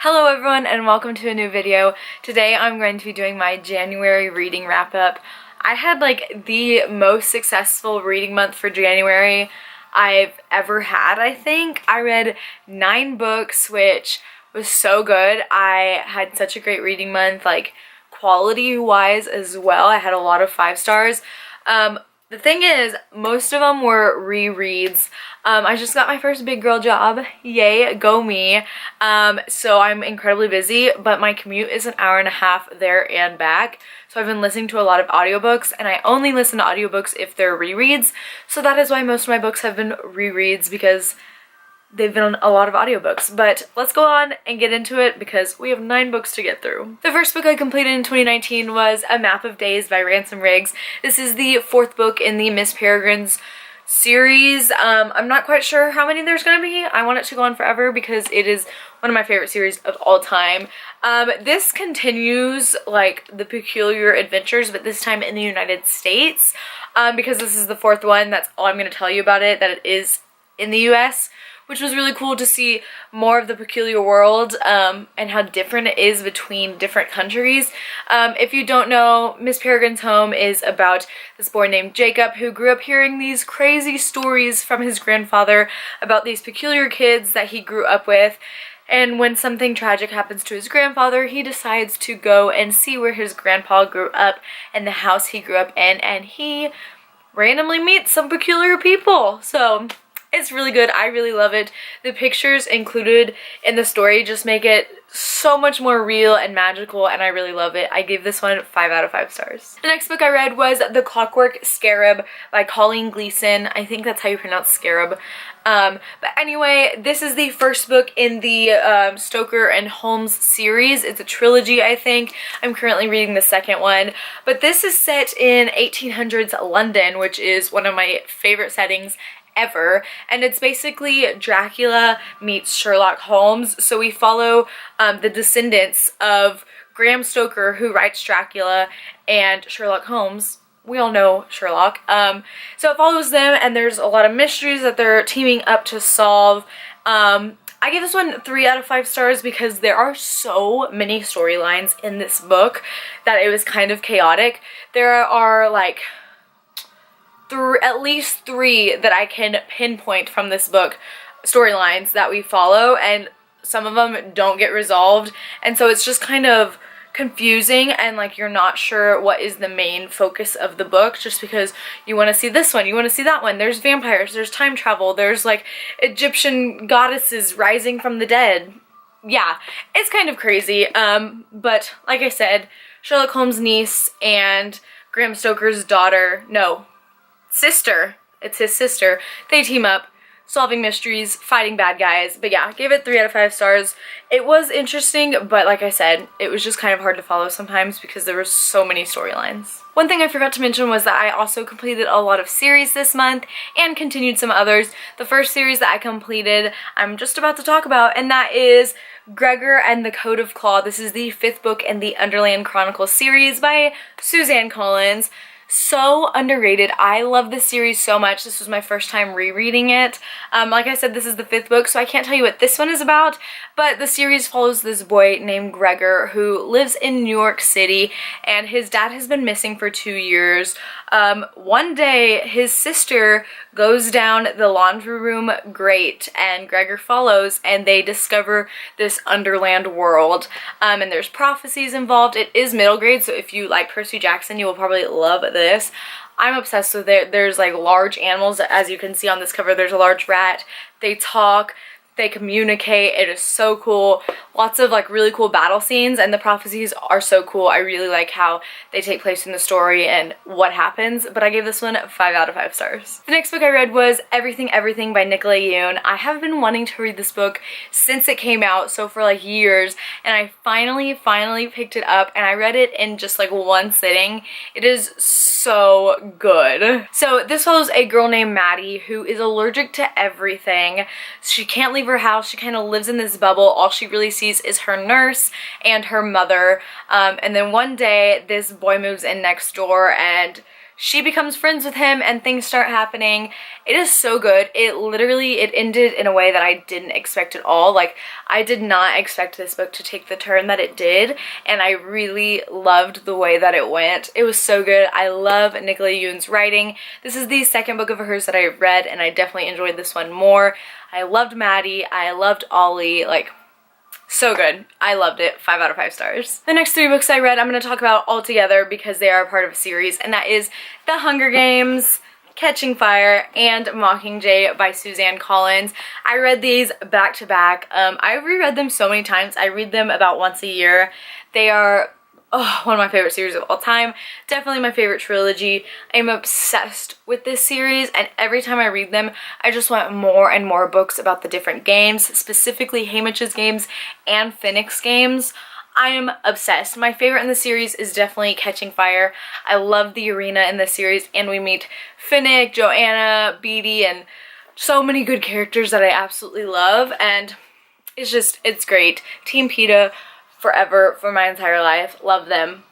Hello everyone and welcome to a new video. Today I'm going to be doing my January reading wrap up. I had like the most successful reading month for January I've ever had, I think. I read 9 books, which was so good. I had such a great reading month, like quality wise as well. I had a lot of 5 stars. The thing is, most of them were rereads. I just got my first big girl job. Yay, go me. So I'm incredibly busy, but my commute is an hour and a half there and back. So I've been listening to a lot of audiobooks, and I only listen to audiobooks if they're rereads. So that is why most of my books have been rereads, because they've been on a lot of audiobooks. But let's go on and get into it because we have 9 books to get through. The first book I completed in 2019 was A Map of Days by Ransom Riggs. This is the 4th book in the Miss Peregrine's series. I'm not quite sure how many there's gonna be. I want it to go on forever because it is one of my favorite series of all time. This continues like the Peculiar Adventures, but this time in the United States. Because this is the 4th one, that's all I'm gonna tell you about it, that it is in the US. Which was really cool to see more of the peculiar world and how different it is between different countries. If you don't know, Miss Peregrine's Home is about this boy named Jacob who grew up hearing these crazy stories from his grandfather about these peculiar kids that he grew up with. And when something tragic happens to his grandfather, he decides to go and see where his grandpa grew up and the house he grew up in, and he randomly meets some peculiar people. So it's really good. I really love it. The pictures included in the story just make it so much more real and magical, and I really love it. I gave this one 5 out of 5 stars. The next book I read was The Clockwork Scarab by Colleen Gleason. I think that's how you pronounce scarab. But anyway, this is the first book in the Stoker and Holmes series. It's a trilogy, I think. I'm currently reading the 2nd one. But this is set in 1800s London, which is one of my favorite settings ever, and it's basically Dracula meets Sherlock Holmes. So we follow the descendants of Bram Stoker, who writes Dracula, and Sherlock Holmes. We all know Sherlock. So it follows them, and there's a lot of mysteries that they're teaming up to solve. I gave this one 3 out of 5 stars because there are so many storylines in this book that it was kind of chaotic. There are like at least 3 that I can pinpoint from this book, storylines that we follow, and some of them don't get resolved, and so it's just kind of confusing, and like you're not sure what is the main focus of the book, just because you want to see this one, you want to see that one. There's vampires, there's time travel, there's like Egyptian goddesses rising from the dead. Yeah, it's kind of crazy, but like I said, Sherlock Holmes' niece and Bram Stoker's daughter, no, sister, it's his sister, they team up, solving mysteries, fighting bad guys. But yeah, gave it 3 out of 5 stars. It was interesting, but like I said, it was just kind of hard to follow sometimes because there were so many storylines. One thing I forgot to mention was that I also completed a lot of series this month and continued some others. The first series that I completed, I'm just about to talk about, and that is Gregor and the Code of Claw. This is the 5th book in the Underland Chronicles series by Suzanne Collins. So underrated. I love this series so much. This was my first time rereading it. Like I said, this is the 5th book, so I can't tell you what this one is about, but the series follows this boy named Gregor who lives in New York City, and his dad has been missing for 2 years. One day his sister goes down the laundry room grate, and Gregor follows, and they discover this underland world, and there's prophecies involved. It is middle grade, so if you like Percy Jackson, you will probably love this. I'm obsessed with it. There's like large animals, as you can see on this cover. There's a large rat. They talk, they communicate. It is so cool. Lots of like really cool battle scenes, and the prophecies are so cool. I really like how they take place in the story and what happens, but I gave this one 5 out of 5 stars. The next book I read was Everything Everything by Nicola Yoon. I have been wanting to read this book since it came out, so for like years, and I finally picked it up, and I read it in just like one sitting. It is so good. So this follows a girl named Maddie who is allergic to everything. She can't leave her house. She kind of lives in this bubble. All she really sees is her nurse and her mother. And then one day this boy moves in next door, and she becomes friends with him and things start happening. It is so good. It ended in a way that I didn't expect at all. Like, I did not expect this book to take the turn that it did, and I really loved the way that it went. It was so good. I love Nicola Yoon's writing. This is the second book of hers that I read, and I definitely enjoyed this one more. I loved Maddie. I loved Ollie. Like, so good. I loved it. 5 out of 5 stars. The next 3 books I read I'm going to talk about all together because they are part of a series, and that is The Hunger Games, Catching Fire, and Mockingjay by Suzanne Collins. I read these back to back. I reread them so many times. I read them about once a year. They are one of my favorite series of all time. Definitely my favorite trilogy. I'm obsessed with this series, and every time I read them, I just want more and more books about the different games, specifically Haymitch's games and Finnick's games. I am obsessed. My favorite in the series is definitely Catching Fire. I love the arena in this series, and we meet Finnick, Joanna, Beatty, and so many good characters that I absolutely love, and it's great. Team PETA forever for my entire life. Love them.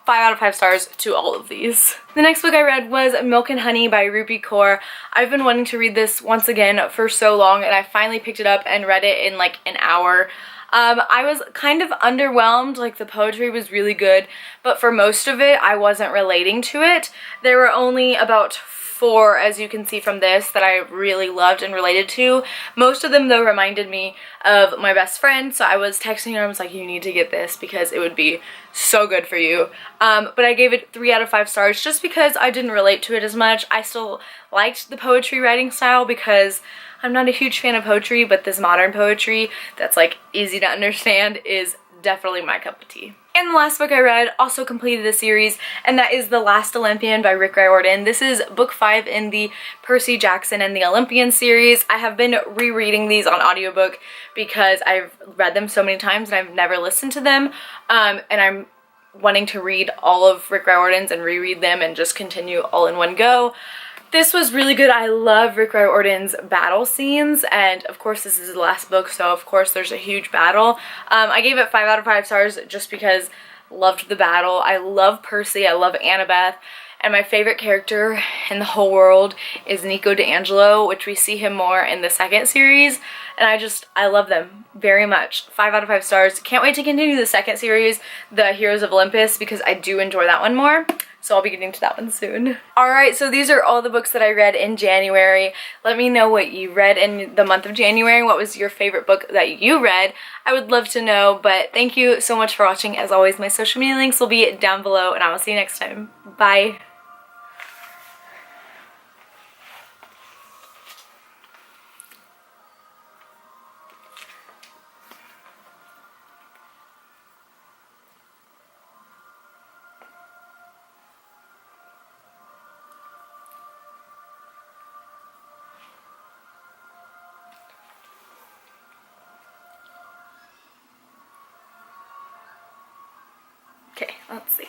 5 out of 5 stars to all of these. The next book I read was Milk and Honey by Rupi Kaur. I've been wanting to read this once again for so long, and I finally picked it up and read it in like an hour. I was kind of underwhelmed. Like, the poetry was really good, but for most of it I wasn't relating to it. There were only about 4, as you can see from this, that I really loved and related to. Most of them though reminded me of my best friend, so I was texting her. I was like, you need to get this because it would be so good for you. But I gave it 3 out of 5 stars just because I didn't relate to it as much. I still liked the poetry writing style because I'm not a huge fan of poetry, but this modern poetry that's like easy to understand is definitely my cup of tea. And the last book I read also completed the series, and that is The Last Olympian by Rick Riordan. This is book 5 in the Percy Jackson and the Olympian series. I have been rereading these on audiobook because I've read them so many times and I've never listened to them, and I'm wanting to read all of Rick Riordan's and reread them and just continue all in one go. This was really good. I love Rick Riordan's battle scenes, and of course this is the last book, so of course there's a huge battle. I gave it 5 out of 5 stars just because I loved the battle. I love Percy, I love Annabeth, and my favorite character in the whole world is Nico D'Angelo, which we see him more in the second series, and I love them very much. 5 out of 5 stars. Can't wait to continue the second series, The Heroes of Olympus, because I do enjoy that one more. So I'll be getting to that one soon. Alright, so these are all the books that I read in January. Let me know what you read in the month of January. What was your favorite book that you read? I would love to know, but thank you so much for watching. As always, my social media links will be down below, and I will see you next time. Bye! Okay, let's see.